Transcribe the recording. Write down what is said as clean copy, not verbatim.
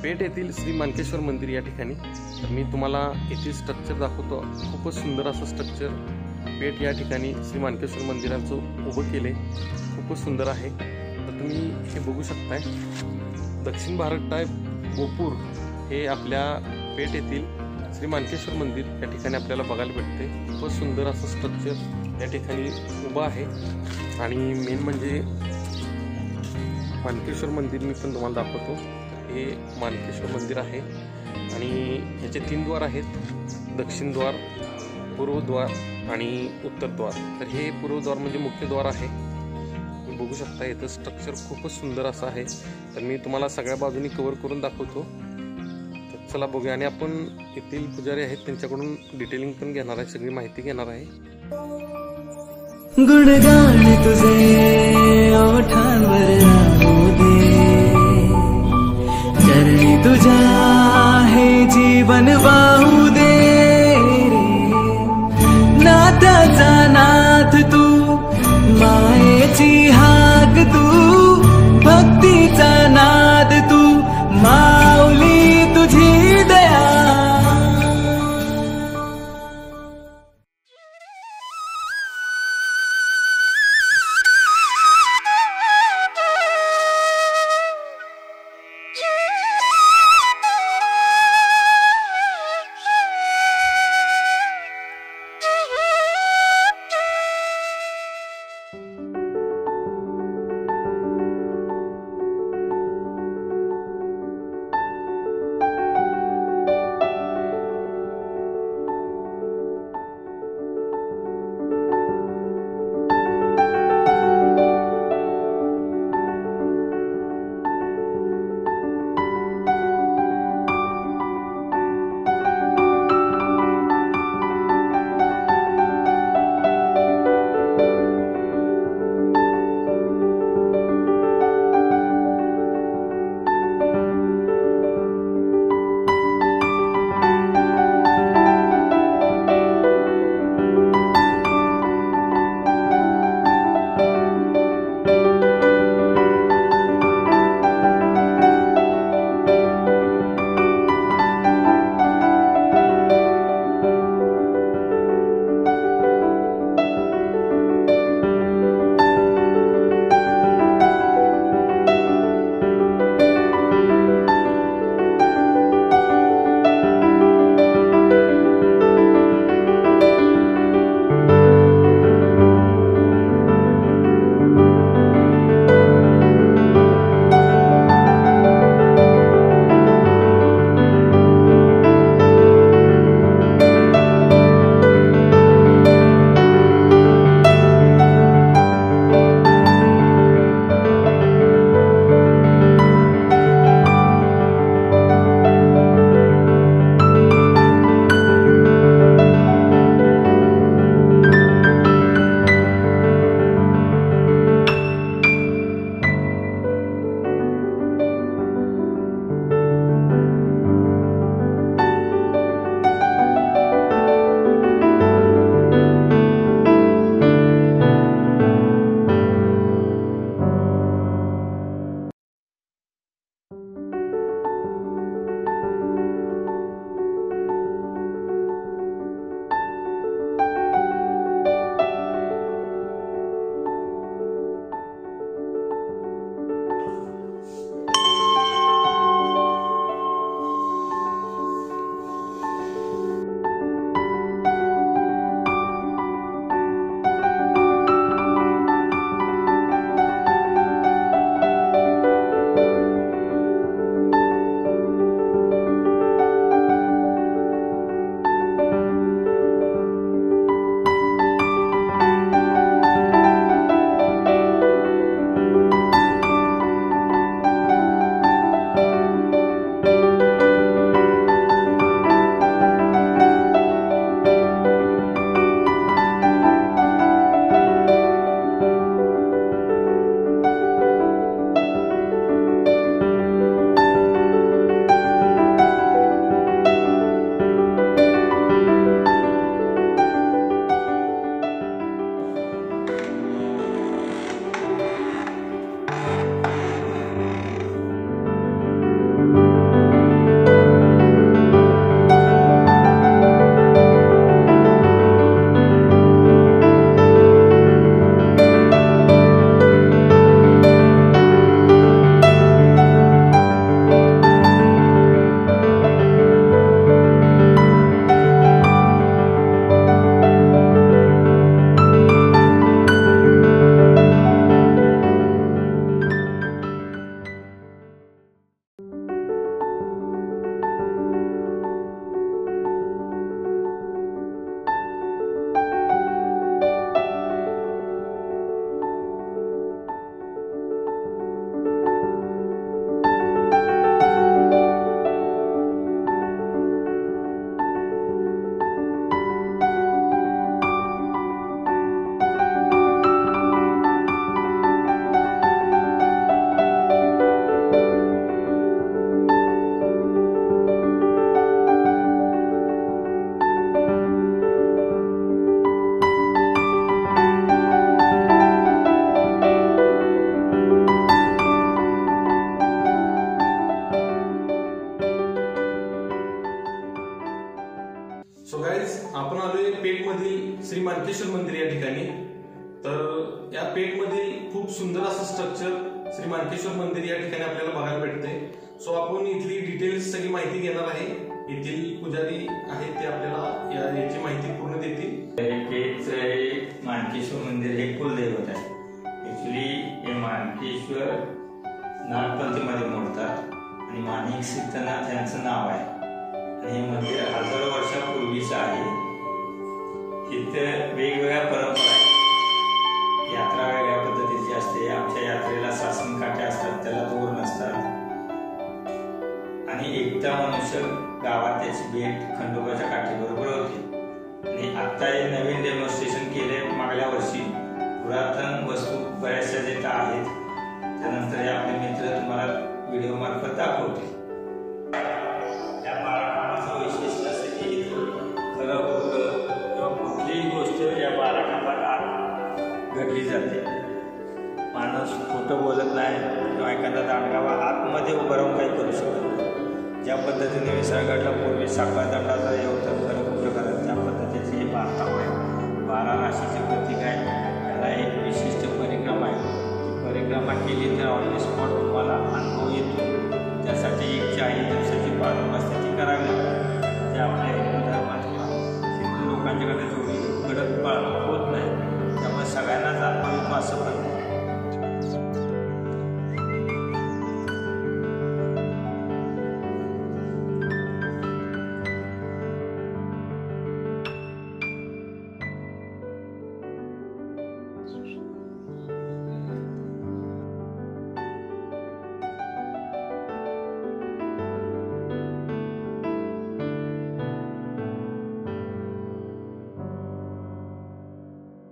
पेठ येथील श्री मानकेश्वर मंदिर या ठिकाणी। तर मी तुम्हाला येथील स्ट्रक्चर दाखवतो। खूपच सुंदर असं स्ट्रक्चर पेठ या ठिकाणी श्री मानकेश्वर मंदिराचं उभं केले, खूपच सुंदर आहे। तर तुम्ही हे बघू शकताय, दक्षिण भारत टाइप गोपूर हे आपल्या पेठ येथील श्री मानकेश्वर मंदिर या ठिकाणी आपल्याला बघायला भेटते। खूपच सुंदर असं स्ट्रक्चर या ठिकाणी उभं आहे। आणि मेन म्हणजे मानकेश्वर मंदिर मी पण तुम्हाला दाखवतो। हे मानकेश्वर मंदिर आहे आणि याचे 3 द्वार आहेत, दक्षिण द्वार, पूर्व द्वार आणि उत्तर द्वार। तर हे पूर्व द्वार म्हणजे मुख्य द्वार आहे। तुम्ही बघू शकता इथं स्ट्रक्चर खूपच सुंदर असं आहे। तर मी तुम्हाला सगळ्या बाजूनी कव्हर करून दाखवतो। तर चला बघूया। आणि आपण येथील पुजारी आहेत त्यांच्याकडून डिटेलिंग पण घेणार आहे, सगळी माहिती घेणार आहे। गुणगान तुझे ओठांवर राहू दे, चरणी तुझ्या हे जीवन वाहू दे रे। नाथाचा नाथ तू, मायेची हाक तू, भक्तीचा नाद तू, माऊली तुझी दया। गाईज आपण आलोय पेठमधील श्री मानकेश्वर मंदिर या ठिकाणी. तर या पेठमधील खूप सुंदर असं स्ट्रक्चर श्री मानकेश्वर मंदिर या ठिकाणी आपल्याला बघायला भेटते. सो आपण इथली डिटेल्स सगळी माहिती घेणार आहे. येथील पुजारी आहेत ते आपल्याला याची माहिती पूर्ण देतील. पेठचं मानकेश्वर मंदिर हे कुलदैवत आहे. ऍक्च्युली हे मानकेश्वर नागपंथीमध्ये मोडतात आणि माणिक सिद्धनाथ यांचं नाव आहे. आणि हे मंदिर हजारो वर्षापूर्वीचं आहे. इथं वेगवेगळ्या परंपरा आहेत. यात्रा वेगळ्या पद्धतीची असते. आमच्या यात्रेला शासन काटे असतात, त्याला दोर नसतात. आणि एकटा मनुष्य गावात त्याची भेट खंडोबाच्या काठीबरोबर होते. आणि आता हे नवीन डेमॉन्स्ट्रेशन केले मागल्या वर्षी. पुरातन वस्तू बऱ्याचशा जिथं आहेत. त्यानंतर हे आपले मित्र तुम्हाला व्हिडिओ मार्फत दाखवते. त्या बाराकामाचं वैशिष्ट्य असं की खरं खोटं किंवा कुठलीही गोष्ट या बाराकामात घडली जाते. माणूस खोटं बोलत नाही किंवा एखादा दांडगावा आतमध्ये उभं राहून काही करू शकत नाही. ज्या पद्धतीने विसर्गाला पूर्वी साखळा दंडाचा हे होतं खरं खोटं करत, त्या पद्धतीचे हे 12 आहे. 12 राशीचे प्रतीक आहे. त्याला एक विशिष्ट परिक्रमा आहे. ती परिक्रमा केली तर ऑन द स्पॉट तुम्हाला